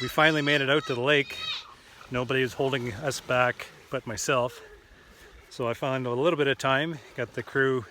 We finally made it out to the lake. Nobody was holding us back but myself. So I found a little bit of time, got the crew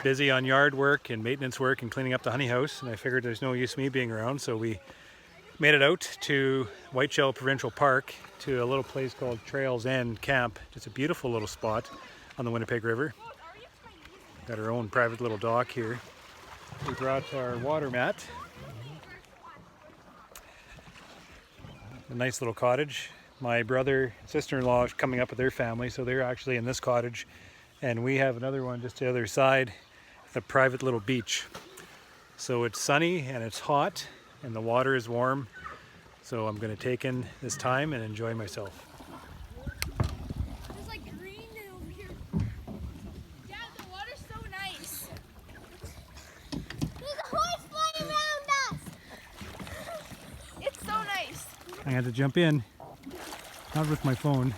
busy on yard work and maintenance work and cleaning up the honey house, and I figured there's no use me being around, so we made it out to Whiteshell Provincial Park to a little place called Trails End Camp. Just a beautiful little spot on the Winnipeg River. Got our own private little dock here. We brought our water mat. A nice little cottage. My brother and sister-in-law are coming up with their family, so they're actually in this cottage. And we have another one just the other side, a private little beach. So it's sunny and it's hot and the water is warm. So I'm going to take in this time and enjoy myself. There's like green over here. Dad, the water's so nice. There's a horse flying around us. It's so nice. I had to jump in. Not with my phone.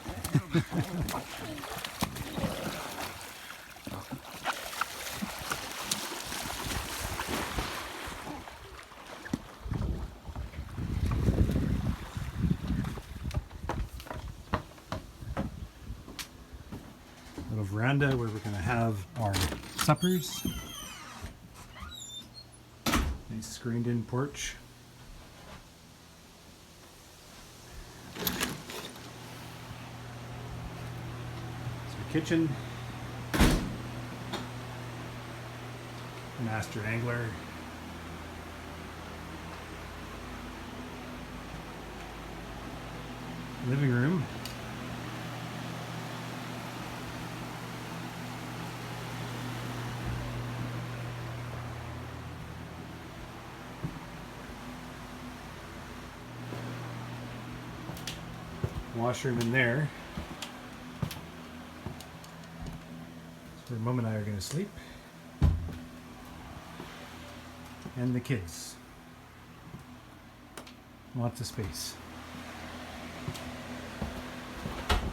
Little veranda where we're going to have our suppers. Nice screened in porch. Kitchen, master angler, living room, washroom in there. Where Mom and I are going to sleep. And the kids. Lots of space.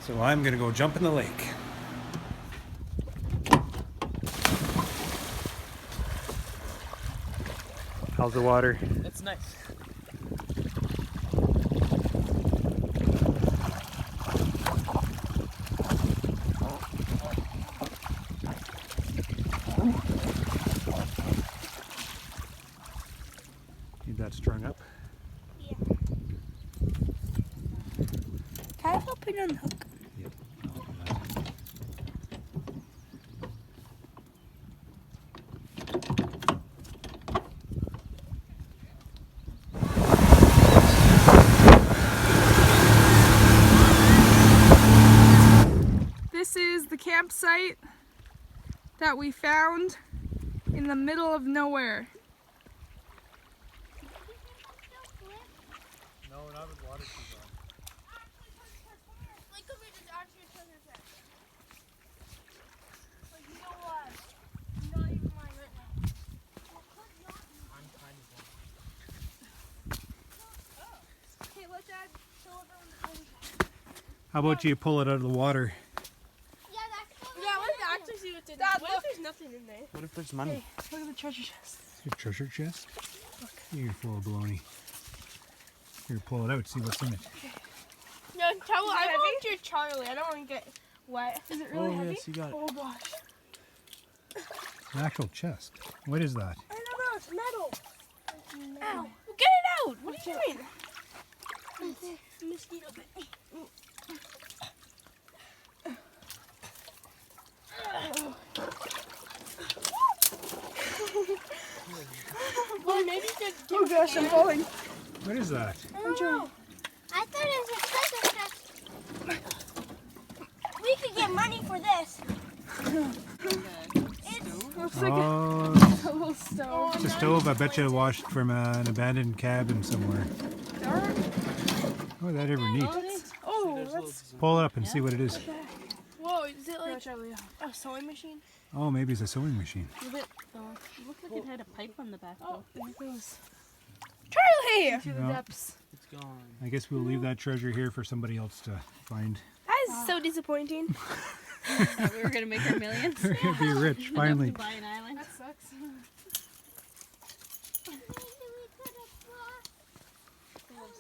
So I'm going to go jump in the lake. How's the water? It's nice. Need that strung up. Yeah. Can I help it unhook? Yep. This is the campsite that we found in the middle of nowhere. No, not with water shoes on. Like, come here, just actually a treasure chest. Like, you know what? I'm not even mine right now. Well, put not I'm kind of Okay, let Dad show everyone the treasure chest. How about you pull it out of the water? Yeah, that's cool. Yeah, let's actually see what's in there. What if there's nothing in there? What if there's money? Look at the treasure chest. Your treasure chest? You're full of baloney. Here, pull it out, see what's in it. No, tell I want your Charlie. I don't want to get wet. Is it really heavy? Yes, you got it. Oh gosh. An actual chest. What is that? I don't know. It's metal. Ow! Get it out! What are you doing? Mosquito bit me. Well, maybe just Oh gosh, I'm falling. What is that? I don't know. I thought it was a treasure chest. We could get money for this. Looks like Oh, a little stove. it's a stove. I bet you washed from an abandoned cabin somewhere. Oh, that ever neat. Oh, that's. Pull it up and see what it is. Whoa, is it like Charlie. a sewing machine? Oh, maybe it's a sewing machine. It looked like it had a pipe on the back. Oh, there it goes. Charlie! To the No. depths. It's gone. I guess we'll leave that treasure here for somebody else to find. That is so disappointing. Thought we were gonna make our millions. We're gonna be rich finally. Buy an island. That sucks.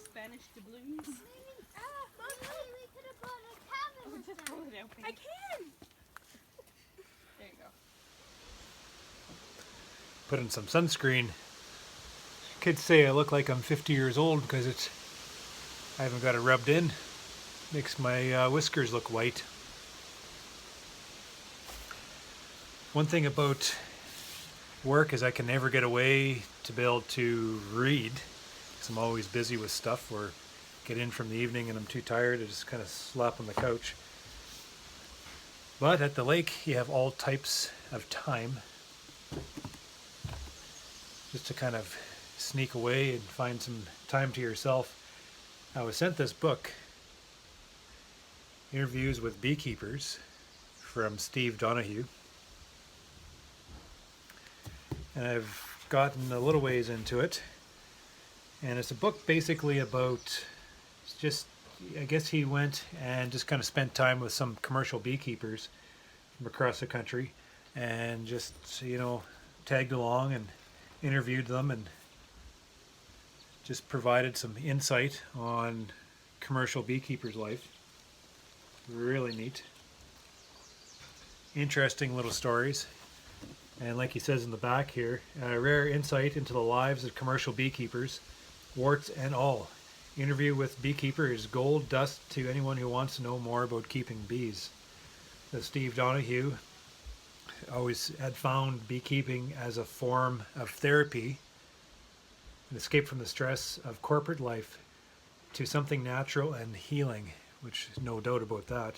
Spanish to blue. Just pull it out. I can. There you go. Put in some sunscreen. Kids say I look like I'm 50 years old because I haven't got it rubbed in. Makes my whiskers look white. One thing about work is I can never get away to be able to read because I'm always busy with stuff, or get in from the evening and I'm too tired to just kind of slap on the couch. But at the lake you have all types of time just to kind of sneak away and find some time to yourself. I was sent this book, Interviews with Beekeepers, from Steve Donohoe. And I've gotten a little ways into it. And it's a book basically about just, I guess he went and just kind of spent time with some commercial beekeepers from across the country and just, tagged along and interviewed them and just provided some insight on commercial beekeepers' life. Really neat. Interesting little stories. And like he says in the back here, a rare insight into the lives of commercial beekeepers, warts and all. Interview with Beekeeper is gold dust to anyone who wants to know more about keeping bees. Steve Donohoe always had found beekeeping as a form of therapy, an escape from the stress of corporate life to something natural and healing, which is no doubt about that.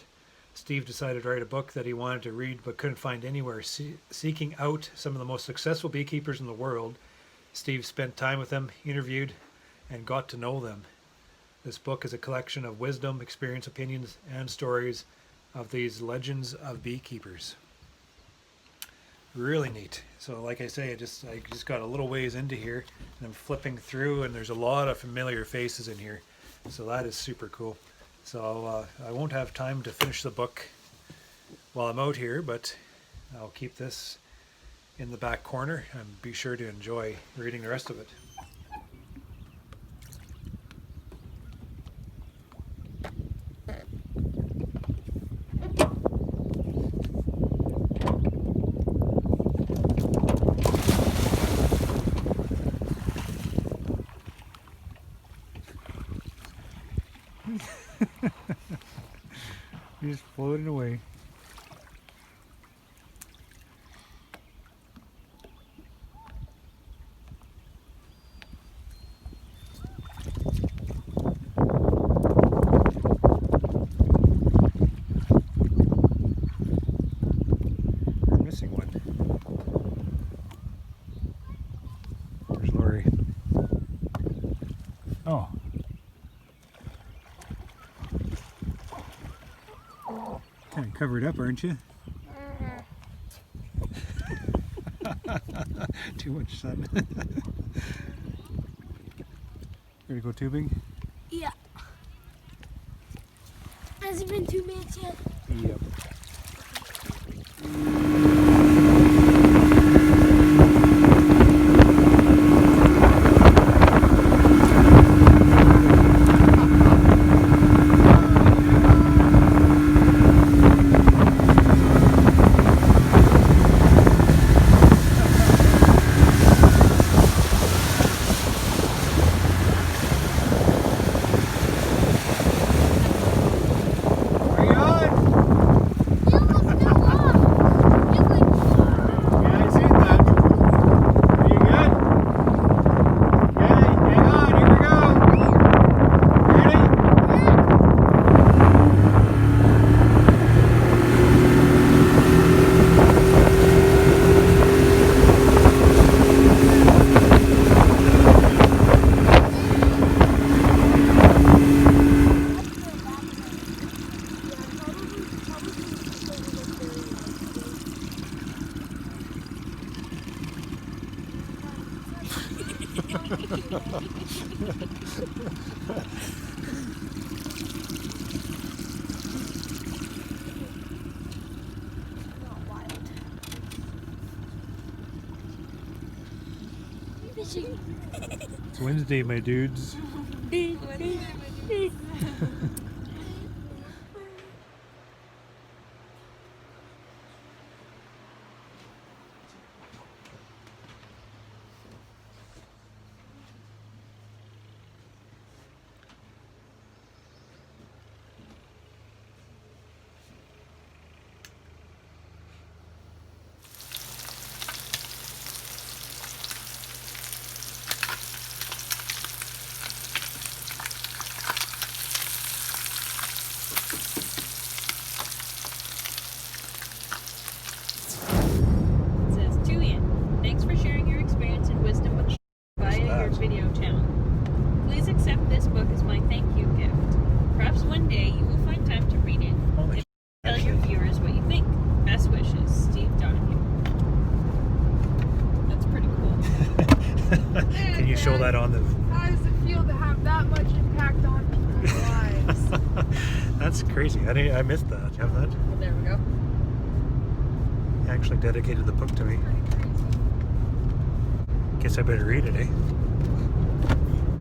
Steve decided to write a book that he wanted to read but couldn't find anywhere. Seeking out some of the most successful beekeepers in the world, Steve spent time with them, interviewed, and got to know them. This book is a collection of wisdom, experience, opinions, and stories of these legends of beekeepers. Really neat. So like I say, I just got a little ways into here and I'm flipping through and there's a lot of familiar faces in here. So that is super cool. So I won't have time to finish the book while I'm out here, but I'll keep this in the back corner and be sure to enjoy reading the rest of it. He's floating away. We're missing one. There's Lori. Oh. Kind of covered up, aren't you? Too much sun. Ready to go tubing? Yeah. Hasn't been 2 minutes yet. Yep. Fishing. It's Wednesday, my dudes. Wednesday, my dude. It says, to Ian, thanks for sharing your experience and wisdom with via your video channel. Please accept this book as my thank you gift. Perhaps one day you will find time to read it. Holy And tell your viewers what you think. Best wishes, Steve Donohoe. That's pretty cool. Can you show that on the... How does it feel to have that much impact on people's lives? That's crazy. I missed that. Have that? Well, there we go. He actually dedicated the book to me. Pretty crazy. Guess I better read it, eh?